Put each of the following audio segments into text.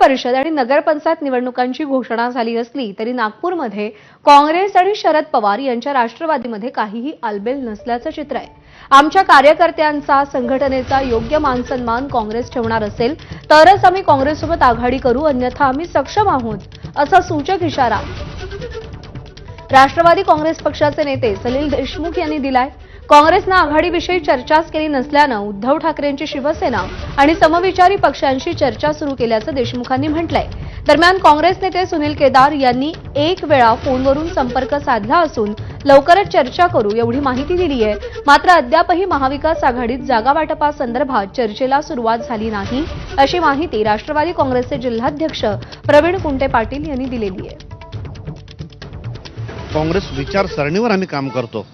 परिषद आणि नगरपंचायत निवडणुकांची घोषणा झाली असली तरी नागपूरमध्ये काँग्रेस आणि शरद पवार यांच्या राष्ट्रवादीमध्ये काहीही आलबेल नसल्याचं चित्र आहे। आमच्या कार्यकर्त्यांचा संघटनेचा योग्य मानसन्मान काँग्रेस ठेवणार असेल तरच आम्ही काँग्रेससोबत आघाडी करू, अन्यथा आम्ही सक्षम आहोत असा सूचक इशारा राष्ट्रवादी काँग्रेस पक्षाचे नेते सलील देशमुख यांनी दिलाय। काँग्रेसनं आघाडीविषयी चर्चाच केली नसल्यानं उद्धव ठाकरेंची शिवसेना आणि समविचारी पक्षांशी चर्चा सुरू केल्याचं देशमुखांनी म्हटलंय। दरम्यान काँग्रेस नेते सुनील केदार यांनी एक वेळा फोनवरून संपर्क साधला असून लवकरच चर्चा करू एवढी माहिती दिली आहे। मात्र अद्यापही महाविकास आघाडीत जागा वाटपासंदर्भात चर्चेला सुरुवात झाली नाही अशी माहिती राष्ट्रवादी काँग्रेसचे जिल्हाध्यक्ष प्रवीण कुंटे पाटील यांनी दिलेली आहे। काँग्रेस विचारसरणीवर आम्ही काम करतो।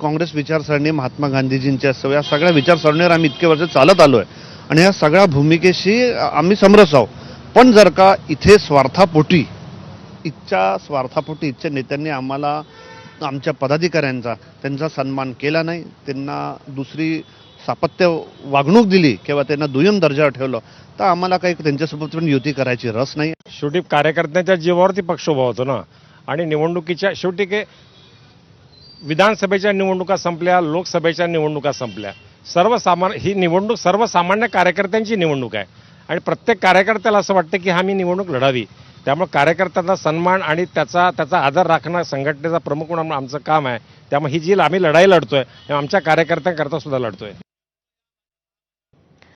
काँग्रेस विचारसरणी महात्मा गांधीजींच्या सगळ्या विचारसरणीवर आम्ही इतके वर्ष चालत आलोय आणि या सगळ्या भूमिकेशी आम्ही समरस आहोत। पण जर का इथे स्वार्थापोटी इथच्या नेत्यांनी आम्हाला आमच्या पदाधिकाऱ्यांचा त्यांचा सन्मान केला नाही, त्यांना दुसरी सापत्य वागणूक दिली किंवा त्यांना दुय्यम दर्जा ठेवलं तर आम्हाला काही त्यांच्यासोबत पण युती करायची रस नाही। शेवटी कार्यकर्त्यांच्या जीवावरती पक्ष उभा होतो ना, आणि निवडणुकीच्या शेवटी के विधानसभेच्या निवडणुका संपल्या, लोकसभेच्या निवडणुका संपल्या, ही निवडणूक सर्वसामान्य कार्यकर्त्यांची निवडणूक आहे आणि प्रत्येक कार्यकर्त्याला असं वाटतं की आम्ही निवडणूक लढावी। त्यामुळे कार्यकर्त्यांचा सन्मान आणि त्याचा आदर राखणं संघटनेचा प्रमुख म्हणून आमचं काम आहे। त्यामुळे ही जी आम्ही लढाई लढतोय आमच्या कार्यकर्त्यांकरता सुद्धा लढतोय।